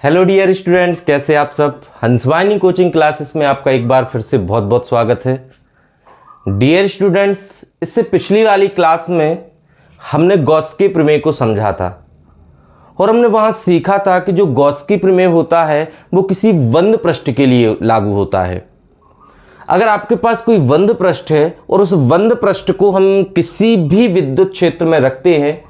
Hello dear students, कैसे आप सब। हंसवानी कोचिंग क्लासेस में आपका एक बार फिर से बहुत बहुत स्वागत है। डियर स्टूडेंट्स, इससे पिछली वाली क्लास में हमने गॉस के प्रमेय को समझा था और हमने वहाँ सीखा था कि जो गॉस के प्रमेय होता है वो किसी बंद पृष्ठ के लिए लागू होता है। अगर आपके पास कोई बंद पृष्ठ है और उस बंद पृष्ठ को हम किसी भी विद्युत क्षेत्र में रखते हैं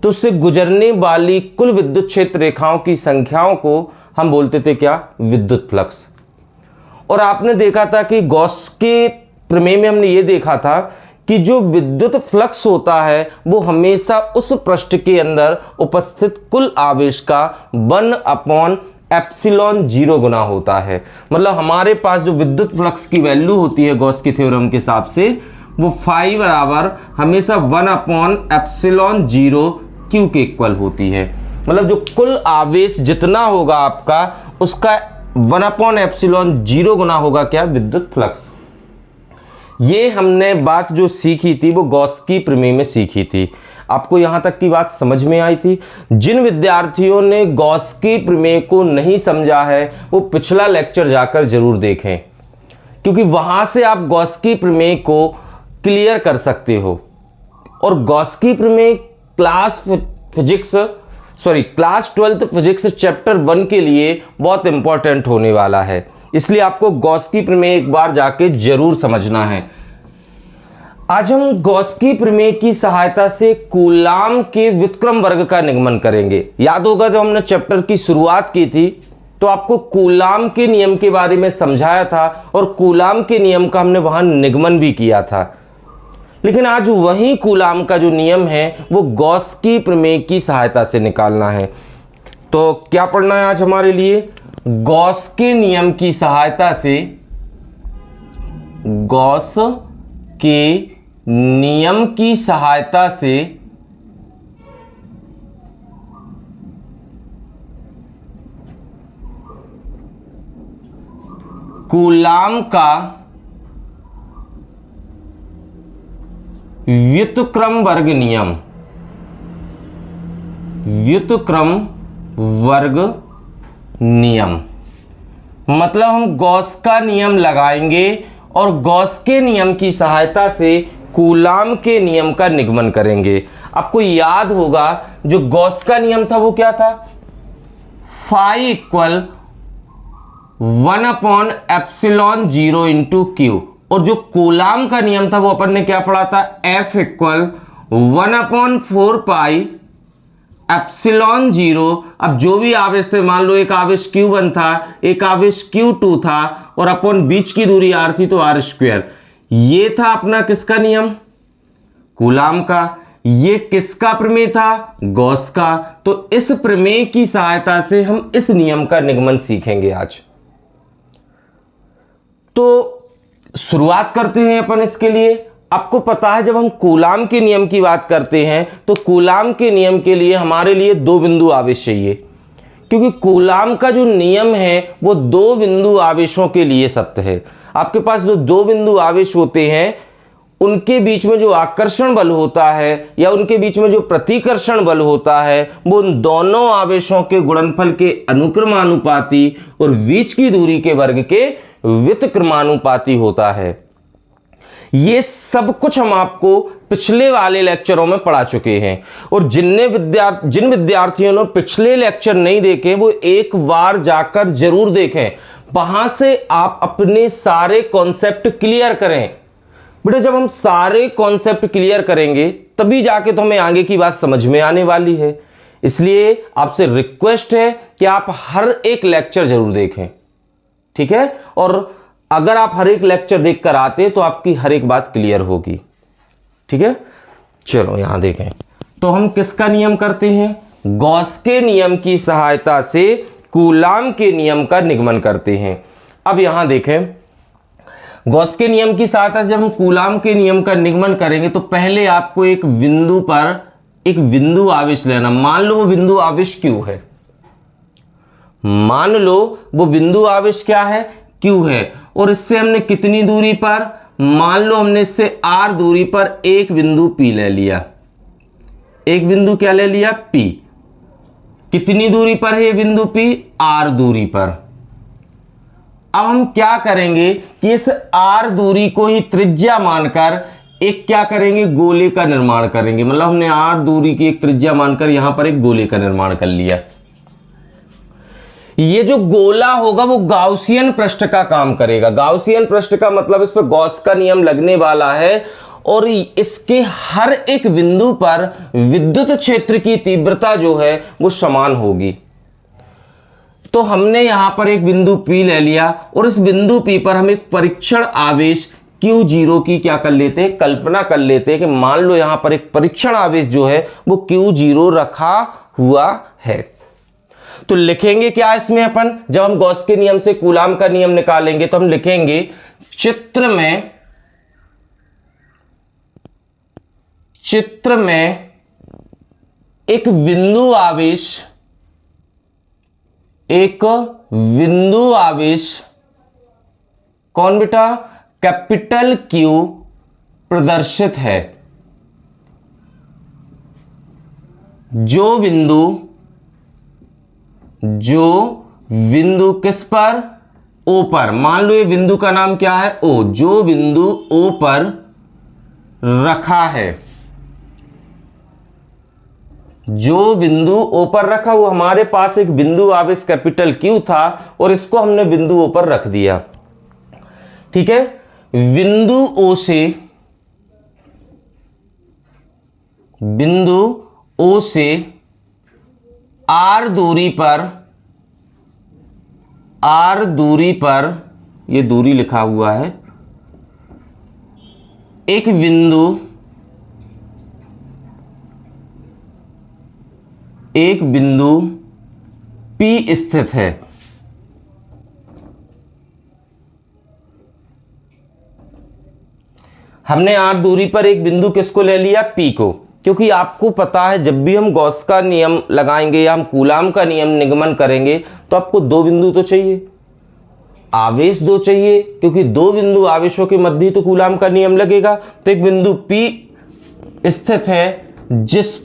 तो उससे गुजरने वाली कुल विद्युत क्षेत्र रेखाओं की संख्याओं को हम बोलते थे क्या, विद्युत फ्लक्स। और आपने देखा था कि गॉस के प्रमेय में हमने ये देखा था कि जो विद्युत फ्लक्स होता है वो हमेशा उस पृष्ठ के अंदर उपस्थित कुल आवेश का 1/ε0 गुना होता है। मतलब हमारे पास जो विद्युत फ्लक्स की वैल्यू होती है गॉस के थ्योरम के हिसाब से वो फाई बराबर हमेशा 1/ε0 क्यू के इक्वल होती है। मतलब जो कुल आवेश जितना होगा आपका उसका 1/ε0 गुना होगा क्या, विद्युत फ्लक्स। ये हमने बात जो सीखी थी वो गॉस की प्रमेय में सीखी थी। आपको यहां तक की बात समझ में आई थी। जिन विद्यार्थियों ने गॉस की प्रमेय को नहीं समझा है वो पिछला लेक्चर जाकर जरूर देखें, क्योंकि वहां से आप गॉस की प्रमेय को क्लियर कर सकते हो। और गॉस की प्रमेय क्लास 12th फिजिक्स चैप्टर 1 के लिए बहुत इंपॉर्टेंट होने वाला है, इसलिए आपको गॉस की प्रमेय एक बार जाके जरूर समझना है। आज हम गॉस की प्रमेय की सहायता से कूलाम के व्युत्क्रम वर्ग का निगमन करेंगे। याद होगा जब हमने चैप्टर की शुरुआत की थी तो आपको कूलाम के नियम के बारे में समझाया था और कूलाम के नियम का हमने वहां निगमन भी किया था। लेकिन आज वही कूलाम का जो नियम है वो गॉस की प्रमेय की सहायता से निकालना है। तो क्या पढ़ना है आज हमारे लिए, गॉस के नियम की सहायता से, गॉस के नियम की सहायता से कूलाम का व्युत्क्रम वर्ग नियम, व्युत्क्रम वर्ग नियम। मतलब हम गॉस का नियम लगाएंगे और गॉस के नियम की सहायता से कूलाम के नियम का निगमन करेंगे। आपको याद होगा जो गॉस का नियम था वो क्या था, फाई इक्वल 1/ε0 इंटू क्यू। और जो कूलाम का नियम था वो अपन ने क्या पढ़ा था, F इक्वल 1/4πε0। अब जो भी आवेश थे, मान लो एक आवेश Q1 था, एक आवेश Q2 था और अपन बीच की दूरी R थी तो R²। ये था अपना किसका नियम, कूलाम का। ये किसका प्रमेय था, गॉस का। तो इस प्रमेय की सहायता से हम इस नियम का निगमन सीखेंगे आज। तो शुरुआत करते हैं अपन इसके लिए। आपको पता है जब हम कूलाम के नियम की बात करते हैं तो कूलाम के नियम के लिए हमारे लिए दो बिंदु आवेश चाहिए, क्योंकि कूलाम का जो नियम है वो दो बिंदु आवेशों के लिए सत्य है। आपके पास जो दो बिंदु आवेश होते हैं उनके बीच में जो आकर्षण बल होता है या उनके बीच में जो प्रतिकर्षण बल होता है वो उन दोनों आवेशों के गुणनफल के अनुक्रमानुपाती और बीच की दूरी के वर्ग के व्युत्क्रमानुपाती होता है। ये सब कुछ हम आपको पिछले वाले लेक्चरों में पढ़ा चुके हैं और जिन विद्यार्थियों ने पिछले लेक्चर नहीं देखे वो एक बार जाकर जरूर देखें। वहां से आप अपने सारे कॉन्सेप्ट क्लियर करें। बेटा जब हम सारे कॉन्सेप्ट क्लियर करेंगे तभी जाके तो हमें आगे की बात समझ में आने वाली है। इसलिए आपसे रिक्वेस्ट है कि आप हर एक लेक्चर जरूर देखें, ठीक है। और अगर आप हर एक लेक्चर देखकर आते तो आपकी हर एक बात क्लियर होगी, ठीक है। चलो यहां देखें तो हम किसका नियम करते हैं, गॉस के नियम की सहायता से कूलाम के नियम का निगमन करते हैं। अब यहां देखें गॉस के नियम की सहायता से जब हम कूलाम के नियम का निगमन करेंगे तो पहले आपको एक बिंदु पर एक बिंदु आवेश लेना। मान लो वो बिंदु आवेश Q है, मान लो वो बिंदु आवेश क्या है, Q है। और इससे हमने कितनी दूरी पर, मान लो हमने इससे R दूरी पर एक बिंदु P ले लिया। एक बिंदु क्या ले लिया, P। कितनी दूरी पर है ये बिंदु P? R दूरी पर। अब हम क्या करेंगे कि इस R दूरी को ही त्रिज्या मानकर एक क्या करेंगे, गोले का निर्माण करेंगे। मतलब हमने R दूरी की एक त्रिज्या मानकर यहां पर एक गोले का निर्माण कर लिया। ये जो गोला होगा वो गाउसियन पृष्ठ का काम करेगा। गाउसियन पृष्ठ का मतलब इस पर गॉस का नियम लगने वाला है और इसके हर एक बिंदु पर विद्युत क्षेत्र की तीव्रता जो है वो समान होगी। तो हमने यहां पर एक बिंदु P ले लिया और इस बिंदु P पर हम एक परीक्षण आवेश Q0 की क्या कर लेते हैं, कल्पना कर लेते हैं कि मान लो यहां पर एक परीक्षण आवेश जो है वो Q0 रखा हुआ है। तो लिखेंगे क्या इसमें अपन, जब हम गॉस के नियम से कूलाम का नियम निकालेंगे तो हम लिखेंगे चित्र में एक बिंदु आवेश कौन बेटा, कैपिटल Q प्रदर्शित है। जो बिंदु किस पर, O पर, मान लो ये बिंदु का नाम क्या है, O, जो बिंदु O पर रखा है, जो बिंदु O पर रखा, वो हमारे पास एक बिंदु आवेश कैपिटल Q था और इसको हमने बिंदु O पर रख दिया। ठीक है, बिंदु O से R दूरी पर ये दूरी लिखा हुआ है, एक बिंदु P स्थित है। हमने R दूरी पर एक बिंदु किसको ले लिया, P को, क्योंकि आपको पता है जब भी हम गॉस का नियम लगाएंगे या हम कूलाम का नियम निगमन करेंगे तो आपको दो बिंदु तो चाहिए, आवेश दो चाहिए, क्योंकि दो बिंदु आवेशों के मध्य तो कूलाम का नियम लगेगा। तो एक बिंदु P स्थित है जिस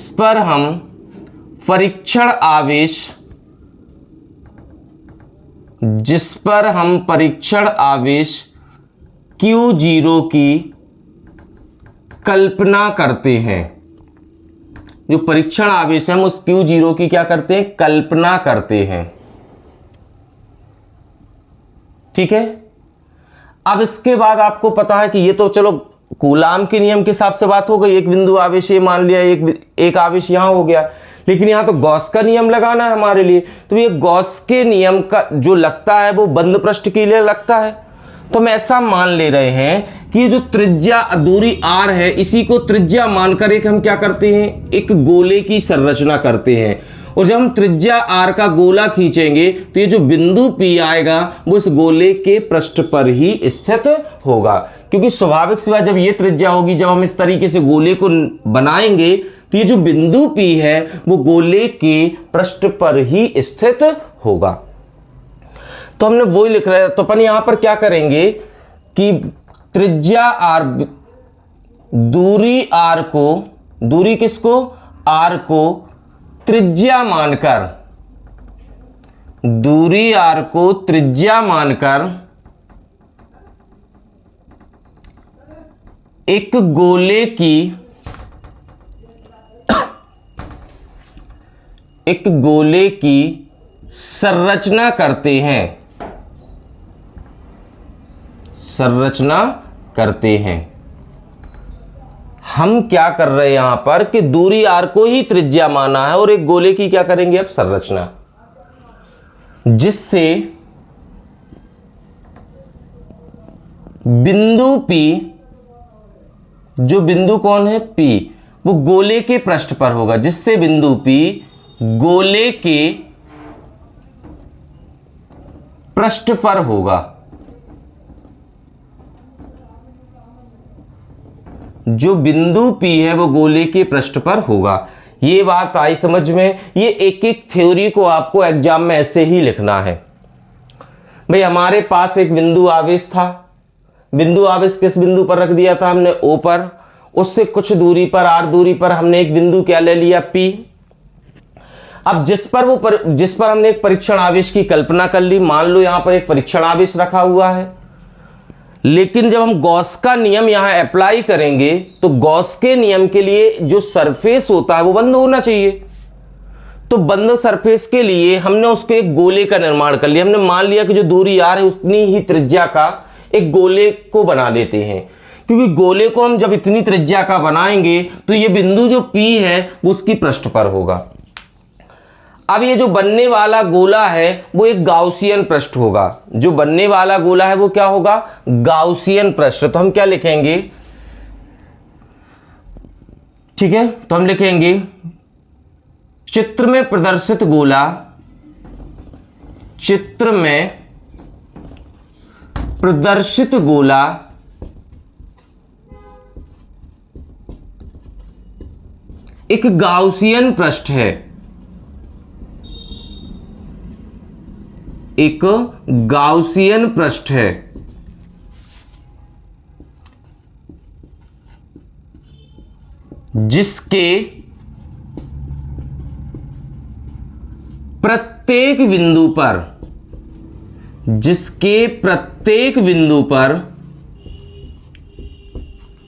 पर हम परीक्षण आवेश Q0 की कल्पना करते हैं। जो परीक्षण आवेश है हम उस Q0 की क्या करते हैं, कल्पना करते हैं। ठीक है, अब इसके बाद आपको पता है कि ये तो चलो कूलाम के नियम के हिसाब से बात हो गई, एक बिंदु आवेश ये मान लिया, एक आवेश यहां हो गया, लेकिन यहां तो गॉस का नियम लगाना है हमारे लिए। तो ये गॉस के नियम का जो लगता है वो बंद पृष्ठ के लिए लगता है। तो हम ऐसा मान ले रहे हैं कि जो त्रिज्या दूरी R है इसी को त्रिज्या मानकर एक हम क्या करते हैं, एक गोले की संरचना करते हैं। और जब हम त्रिज्या R का गोला खींचेंगे तो ये जो बिंदु P आएगा वो इस गोले के पृष्ठ पर ही स्थित होगा, क्योंकि स्वाभाविक सी बात जब ये त्रिज्या होगी, जब हम इस तरीके से गोले को बनाएंगे तो ये जो बिंदु P है वो गोले के पृष्ठ पर ही स्थित होगा। तो हमने वही लिख रहे हैं। तो अपन यहां पर क्या करेंगे कि त्रिज्या R, दूरी किसको, R को त्रिज्या मानकर, दूरी R को त्रिज्या मानकर एक गोले की संरचना करते हैं। हम क्या कर रहे हैं यहां पर कि दूरी R को ही त्रिज्या माना है और एक गोले की क्या करेंगे अब संरचना, जिससे बिंदु P, जो बिंदु कौन है P, वो गोले के पृष्ठ पर होगा, जिससे बिंदु P गोले के पृष्ठ पर होगा। जो बिंदु P है वो गोले के पृष्ठ पर होगा। ये बात आई समझ में। ये एक एक थ्योरी को आपको एग्जाम में ऐसे ही लिखना है। भाई हमारे पास एक बिंदु आवेश था, बिंदु आवेश किस बिंदु पर रख दिया था हमने, O पर, उससे कुछ दूरी पर, r दूरी पर हमने एक बिंदु क्या ले लिया, P। अब जिस पर हमने एक परीक्षण आवेश की कल्पना कर ली, मान लो यहां पर एक परीक्षण आवेश रखा हुआ है, लेकिन जब हम गॉस का नियम यहां अप्लाई करेंगे तो गॉस के नियम के लिए जो सरफेस होता है वो बंद होना चाहिए। तो बंद सरफेस के लिए हमने उसके एक गोले का निर्माण कर लिया। हमने मान लिया कि जो दूरी r है उतनी ही त्रिज्या का एक गोले को बना लेते हैं, क्योंकि गोले को हम जब इतनी त्रिज्या का बनाएंगे तो ये बिंदु जो P है वो उसकी पृष्ठ पर होगा। अब ये जो बनने वाला गोला है वो एक गाउसियन पृष्ठ होगा। जो बनने वाला गोला है वो क्या होगा, गाउसियन पृष्ठ। तो हम क्या लिखेंगे, ठीक है, तो हम लिखेंगे चित्र में प्रदर्शित गोला, चित्र में प्रदर्शित गोला एक गाउसियन पृष्ठ है, एक गाउसियन पृष्ठ है। जिसके प्रत्येक बिंदु पर, जिसके प्रत्येक बिंदु पर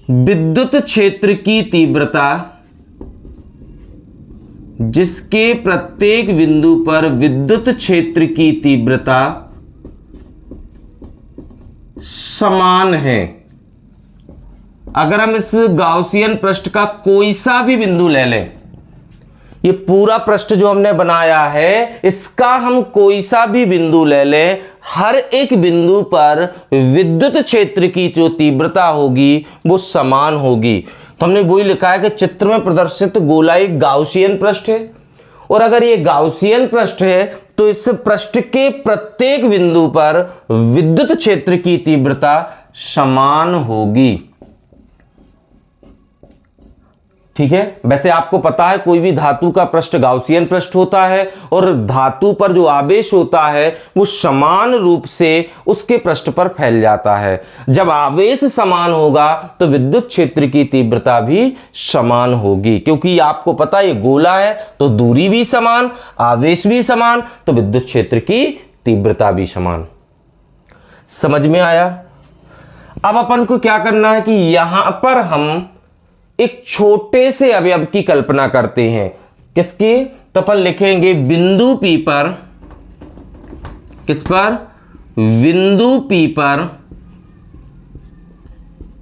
विद्युत क्षेत्र की तीव्रता, जिसके प्रत्येक बिंदु पर विद्युत क्षेत्र की तीव्रता समान है। अगर हम इस गाउसियन पृष्ठ का कोई सा भी बिंदु ले लें, ये पूरा पृष्ठ जो हमने बनाया है इसका हम कोई सा भी बिंदु ले लें, हर एक बिंदु पर विद्युत क्षेत्र की जो तीव्रता होगी वो समान होगी। तो हमने वही लिखा है कि चित्र में प्रदर्शित गोला एक गाउसियन पृष्ठ है, और अगर ये गाउसियन पृष्ठ है तो इस पृष्ठ के प्रत्येक बिंदु पर विद्युत क्षेत्र की तीव्रता समान होगी। ठीक है, वैसे आपको पता है कोई भी धातु का पृष्ठ गाउसियन पृष्ठ होता है, और धातु पर जो आवेश होता है वो समान रूप से उसके पृष्ठ पर फैल जाता है। जब आवेश समान होगा तो विद्युत क्षेत्र की तीव्रता भी समान होगी, क्योंकि आपको पता है ये गोला है तो दूरी भी समान, आवेश भी समान, तो विद्युत क्षेत्र की तीव्रता भी समान। समझ में आया? अब अपन को क्या करना है कि यहां पर हम एक छोटे से अवयव की कल्पना करते हैं। किसकी? तो अपन लिखेंगे बिंदु P पर, किस पर? बिंदु P पर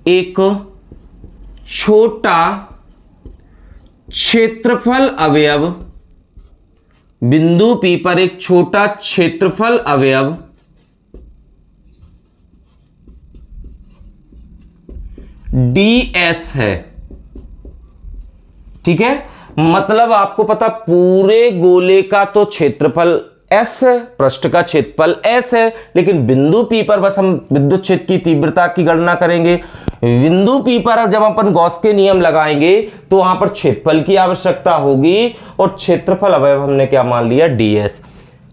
एक छोटा क्षेत्रफल अवयव, बिंदु P पर एक छोटा क्षेत्रफल अवयव ds है। ठीक है, मतलब आपको पता पूरे गोले का तो क्षेत्रफल s है, पृष्ठ का क्षेत्रफल s है, लेकिन बिंदु P पर बस हम विद्युत क्षेत्र की तीव्रता की गणना करेंगे। बिंदु P पर जब अपन गॉस के नियम लगाएंगे तो वहां पर क्षेत्रफल की आवश्यकता होगी, और क्षेत्रफल अवयव हमने क्या मान लिया, ds।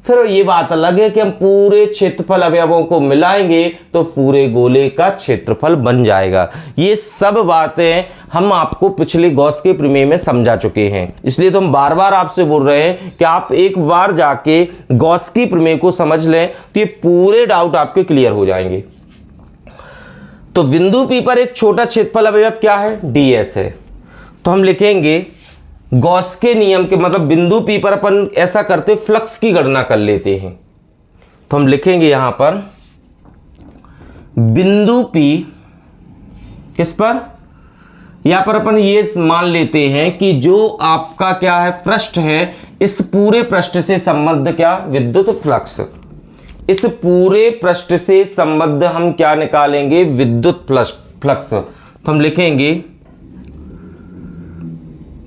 फिर ये बात अलग है कि हम पूरे क्षेत्रफल अवयवों को मिलाएंगे तो पूरे गोले का क्षेत्रफल बन जाएगा। ये सब बातें हम आपको पिछले गॉस के प्रमेय में समझा चुके हैं, इसलिए तो हम बार बार आपसे बोल रहे हैं कि आप एक बार जाके गॉस की प्रमेय को समझ लें तो ये पूरे डाउट आपके क्लियर हो जाएंगे। तो बिंदु P पर एक छोटा क्षेत्रफल अवयव क्या है, ds है। तो हम लिखेंगे गॉस के नियम के, मतलब बिंदु P पर अपन ऐसा करते फ्लक्स की गणना कर लेते हैं। तो हम लिखेंगे यहां पर बिंदु P किस पर, यहां पर अपन ये मान लेते हैं कि जो आपका क्या है पृष्ठ है, इस पूरे पृष्ठ से संबद्ध क्या, विद्युत फ्लक्स। इस पूरे पृष्ठ से संबद्ध हम क्या निकालेंगे, विद्युत फ्लक्स। तो हम लिखेंगे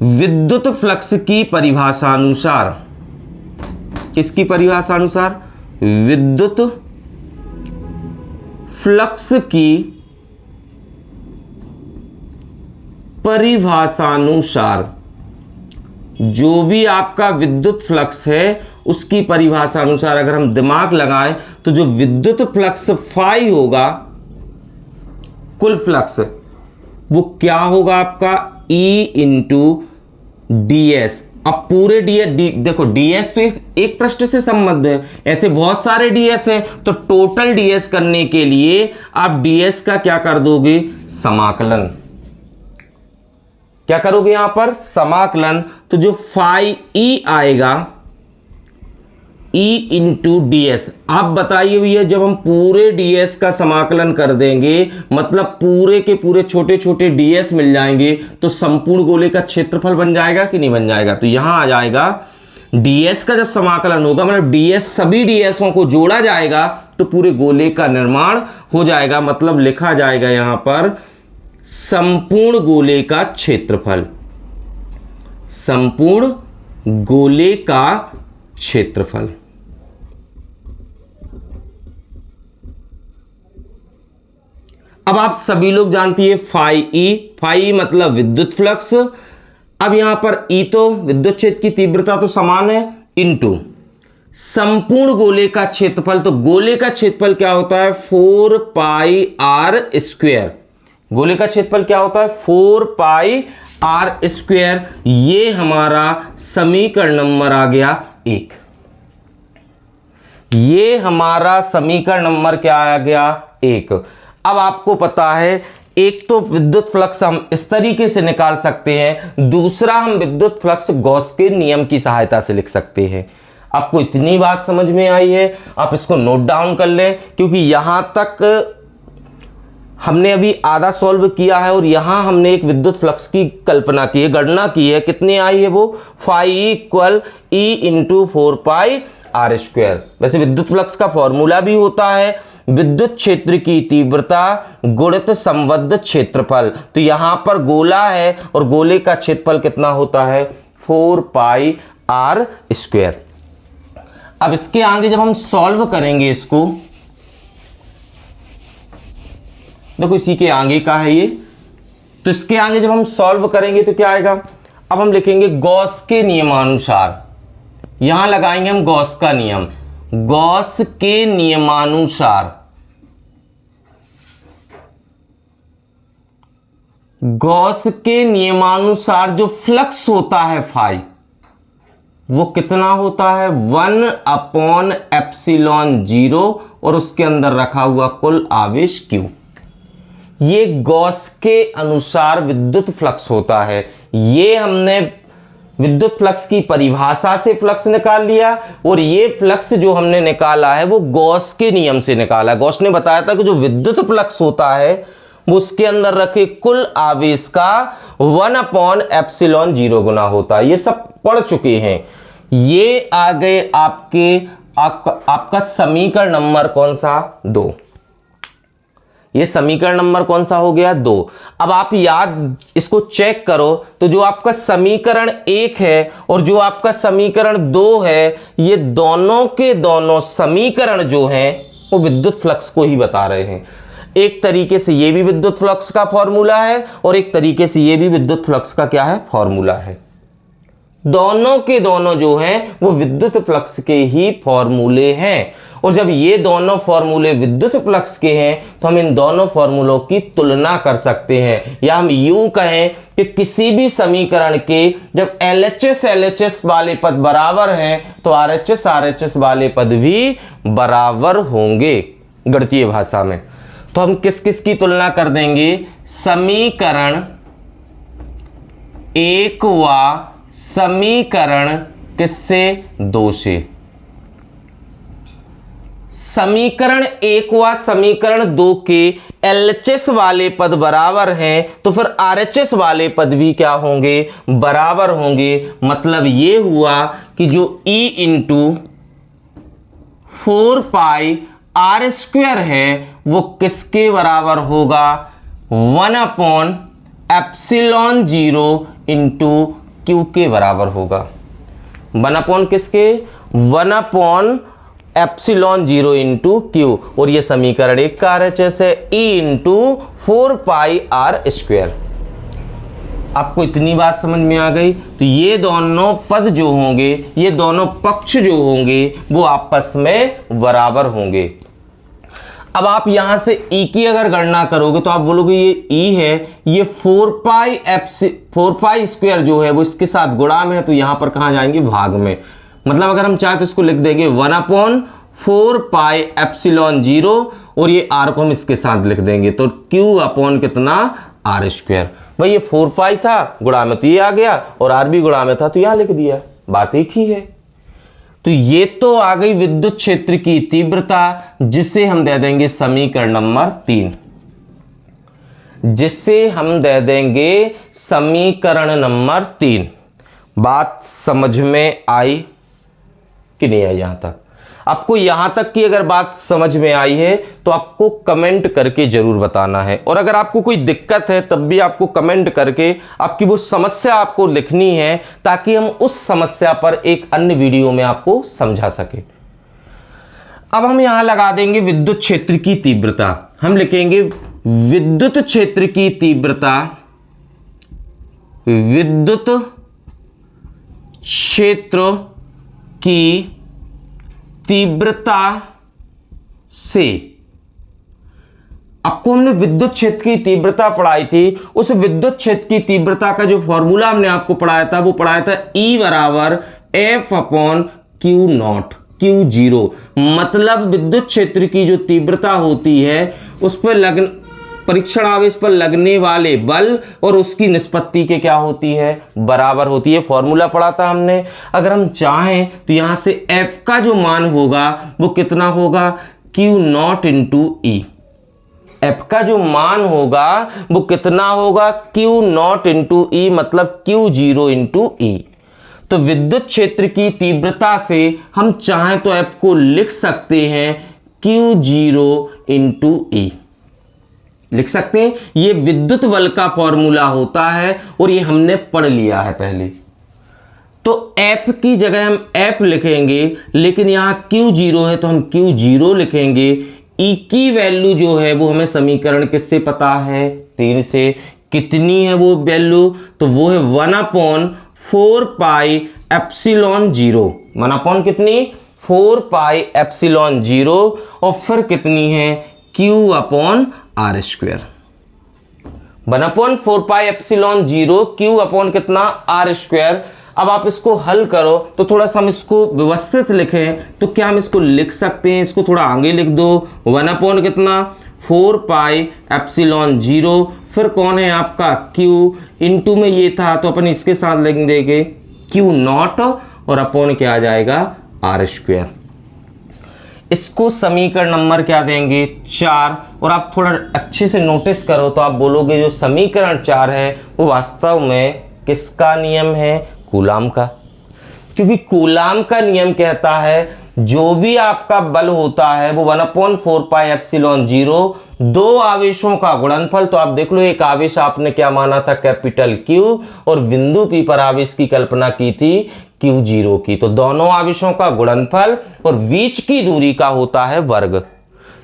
विद्युत फ्लक्स की परिभाषा अनुसार, किसकी परिभाषा अनुसार, विद्युत फ्लक्स की परिभाषानुसार, जो भी आपका विद्युत फ्लक्स है उसकी परिभाषा अनुसार अगर हम दिमाग लगाएं तो जो विद्युत फ्लक्स फाई होगा, कुल फ्लक्स वो क्या होगा आपका E इंटू ds। अब पूरे देखो ds तो एक पृष्ठ से संबद्ध है, ऐसे बहुत सारे ds हैं, तो टोटल ds करने के लिए आप ds का क्या कर दोगे, समाकलन। क्या करोगे यहां पर, समाकलन। तो जो फाई e आएगा E इंटू ds। आप बताइए भैया जब हम पूरे ds का समाकलन कर देंगे, मतलब पूरे के पूरे छोटे छोटे ds मिल जाएंगे, तो संपूर्ण गोले का क्षेत्रफल बन जाएगा कि नहीं बन जाएगा। तो यहां आ जाएगा ds का जब समाकलन होगा, मतलब ds सभी dsओं को जोड़ा जाएगा तो पूरे गोले का निर्माण हो जाएगा। मतलब लिखा जाएगा यहां पर संपूर्ण गोले का क्षेत्रफल, संपूर्ण गोले का क्षेत्रफल। अब आप सभी लोग जानती है फाई ई मतलब विद्युत फ्लक्स। अब यहां पर ई तो विद्युत क्षेत्र की तीव्रता तो समान है, इनटू संपूर्ण गोले का क्षेत्रफल। तो गोले का क्षेत्रफल क्या होता है, 4 पाई आर स्क्वायर। गोले का क्षेत्रफल क्या होता है, 4 पाई आर स्क्वायर। ये हमारा समीकरण नंबर आ गया 1। ये हमारा समीकरण नंबर क्या आ गया, 1। अब आपको पता है एक तो विद्युत फ्लक्स हम इस तरीके से निकाल सकते हैं, दूसरा हम विद्युत फ्लक्स गॉस के नियम की सहायता से लिख सकते हैं। आपको इतनी बात समझ में आई है, आप इसको नोट डाउन कर लें, क्योंकि यहां तक हमने अभी आधा सॉल्व किया है और यहां हमने एक विद्युत फ्लक्स की कल्पना की है, गणना की है। कितनी आई है वो, phi equal E into 4 pi r square. वैसे विद्युत फ्लक्स का फॉर्मूला भी होता है विद्युत क्षेत्र की तीव्रता गुणित संबद्ध क्षेत्रफल। तो यहां पर गोला है और गोले का क्षेत्रफल कितना होता है, 4 पाई आर स्क्वायर। अब इसके आगे जब हम सॉल्व करेंगे इसको, देखो इसी के आगे का है ये, तो इसके आगे जब हम सॉल्व करेंगे तो क्या आएगा। अब हम लिखेंगे गॉस के नियमानुसार, यहां लगाएंगे हम गॉस का नियम। गॉस के नियमानुसार, गॉस के नियमानुसार जो फ्लक्स होता है फाई, वो कितना होता है, 1/ε0 और उसके अंदर रखा हुआ कुल आवेश Q। ये गॉस के अनुसार विद्युत फ्लक्स होता है। ये हमने विद्युत फ्लक्स की परिभाषा से फ्लक्स निकाल लिया, और ये फ्लक्स जो हमने निकाला है वो गॉस के नियम से निकाला। गॉस ने बताया था कि जो विद्युत फ्लक्स होता है वो उसके अंदर रखे कुल आवेश का 1/ε0 गुना होता है। ये सब पढ़ चुके हैं। ये आ गए आपका समीकरण नंबर कौन सा, 2। ये समीकरण नंबर कौन सा हो गया, 2। अब आप याद इसको चेक करो, तो जो आपका समीकरण 1 है और जो आपका समीकरण 2 है, ये दोनों के दोनों समीकरण जो हैं वो विद्युत फ्लक्स को ही बता रहे हैं। एक तरीके से ये भी विद्युत फ्लक्स का फॉर्मूला है और एक तरीके से ये भी विद्युत फ्लक्स का क्या है, फॉर्मूला है। दोनों के दोनों जो हैं वो विद्युत फ्लक्स के ही फॉर्मूले हैं। और जब ये दोनों फॉर्मूले विद्युत फ्लक्स के हैं तो हम इन दोनों फॉर्मूलों की तुलना कर सकते हैं, या हम यूं कहें कि किसी भी समीकरण के जब LHS वाले पद बराबर हैं तो RHS वाले पद भी बराबर होंगे गणितीय भाषा में। तो हम किस किस की तुलना कर देंगे, समीकरण 1 व समीकरण किससे, 2 से। समीकरण 1 व समीकरण 2 के LHS वाले पद बराबर हैं तो फिर RHS वाले पद भी क्या होंगे, बराबर होंगे। मतलब ये हुआ कि जो E into 4 pi r square है वो किसके बराबर होगा, 1/ε0 इंटू Q के बराबर होगा। 1 किसके, 1/ε0 इंटू Q। और ये समीकरण 1 का RHS है, E into 4 pi r square. आपको इतनी बात समझ में आ गई। तो ये दोनों पद जो होंगे, ये दोनों पक्ष जो होंगे वो आपस में बराबर होंगे। अब आप यहां से E की अगर गणना करोगे तो आप बोलोगे ये E है, ये 4 पाई स्क्वायर जो है वो इसके साथ गुणा में है, तो यहां पर कहां जाएंगे, भाग में। मतलब अगर हम चाहे तो इसको लिख देंगे 1/4 पाई एप्सिलॉन 0 और ये R को हम इसके साथ लिख देंगे, तो Q अपॉन कितना, R स्क्वायर। भाई ये 4 पाई था, गुणा में तो ये आ गया, और R भी गुणा में था तो यहां लिख दिया, बात एक ही है। तो ये तो आ गई विद्युत क्षेत्र की तीव्रता, जिसे हम दे देंगे समीकरण नंबर 3, जिसे हम दे देंगे समीकरण नंबर 3। बात समझ में आई कि नहीं आई? यहां तक आपको, यहां तक की अगर बात समझ में आई है तो आपको कमेंट करके जरूर बताना है, और अगर आपको कोई दिक्कत है तब भी आपको कमेंट करके आपकी वो समस्या आपको लिखनी है, ताकि हम उस समस्या पर एक अन्य वीडियो में आपको समझा सके। अब हम यहां लगा देंगे विद्युत क्षेत्र की तीव्रता। हम लिखेंगे विद्युत क्षेत्र की तीव्रता, विद्युत क्षेत्र की तीव्रता से, आपको हमने विद्युत क्षेत्र की तीव्रता पढ़ाई थी, उस विद्युत क्षेत्र की तीव्रता का जो फॉर्मूला हमने आपको पढ़ाया था वो पढ़ाया था E बराबर F/Q0, Q0। मतलब विद्युत क्षेत्र की जो तीव्रता होती है उस पर परीक्षण आवेश पर लगने वाले बल और उसकी निष्पत्ति के क्या होती है, बराबर होती है। फॉर्मूला पढ़ा था हमने। अगर हम चाहें तो यहां से F का जो मान होगा वो कितना होगा, Q0 इंटू E। F का जो मान होगा वो कितना होगा, Q0 इंटू E, मतलब Q0 इंटू E। तो विद्युत क्षेत्र की तीव्रता से हम चाहें तो F को लिख सकते हैं Q0 इंटू E, लिख सकते हैं। ये विद्युत बल का फॉर्मूला होता है और ये हमने पढ़ लिया है पहले। तो F की जगह हम F लिखेंगे, लेकिन यहां Q0 है तो हम Q0 लिखेंगे। E की वैल्यू जो है वो हमें समीकरण किससे पता है, 3 से। कितनी है वो वैल्यू, तो वो है 1/4 पाई एप्सिलॉन 0। 1/ कितनी, 4 पाई एप्सिलॉन 0, और फिर कितनी है, Q upon R square. 1/4 pi epsilon 0, Q upon कितना, R स्क्वायर। अब आप इसको हल करो तो थोड़ा सा हम इसको व्यवस्थित लिखें, तो क्या हम इसको लिख सकते हैं, इसको थोड़ा आगे लिख दो। 1/ कितना, 4 पाई एप्सिलॉन 0, फिर कौन है आपका Q, इनटू में ये था तो अपन इसके साथ लिख देंगे Q0, और अपॉन क्या आ जाएगा, R स्क्वायर। इसको समीकरण नंबर क्या देंगे, 4। और आप थोड़ा अच्छे से नोटिस करो तो आप बोलोगे जो समीकरण 4 है वो वास्तव में किसका नियम है, कूलाम का। क्योंकि कूलाम का नियम कहता है जो भी आपका बल होता है वो 1/4 पाई एप्सिलॉन 0, दो आवेशों का गुणनफल। तो आप देख लो, एक आवेश आपने क्या माना था, कैपिटल Q, और बिंदु P पर आवेश की कल्पना की थी Q0 की। तो दोनों आवेशों का गुणनफल और बीच की दूरी का होता है वर्ग।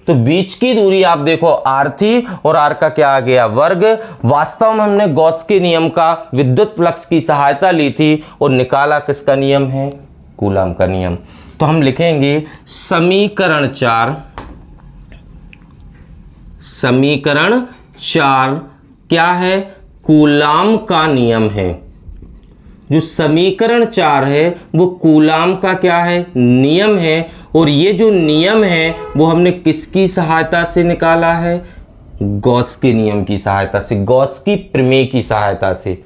तो बीच की दूरी आप देखो R थी और R का क्या आ गया, वर्ग। वास्तव में हमने गॉस के नियम का विद्युत फ्लक्स की सहायता ली थी और निकाला किसका नियम है, कूलाम का नियम। तो हम लिखेंगे समीकरण 4, समीकरण 4 क्या है, कूलाम का नियम है। जो समीकरण 4 है वो कूलाम का क्या है, नियम है। और ये जो नियम है वो हमने किसकी सहायता से निकाला है, गॉस के नियम की सहायता से, गॉस की प्रमेय की सहायता से।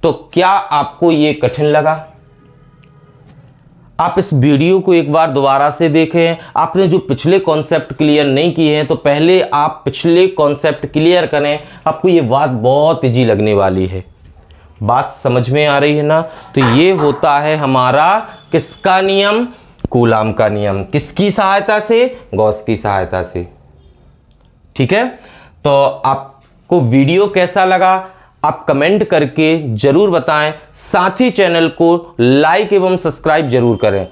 तो क्या आपको ये कठिन लगा? आप इस वीडियो को एक बार दोबारा से देखें। आपने जो पिछले कॉन्सेप्ट क्लियर नहीं किए हैं तो पहले आप पिछले कॉन्सेप्ट क्लियर करें, आपको ये बात बहुत इजी लगने वाली है। बात समझ में आ रही है ना? तो ये होता है हमारा किसका नियम, कूलाम का नियम। किसकी सहायता से, गॉस की सहायता से। ठीक है, तो आपको वीडियो कैसा लगा आप कमेंट करके जरूर बताएं। साथ ही चैनल को लाइक एवं सब्सक्राइब जरूर करें।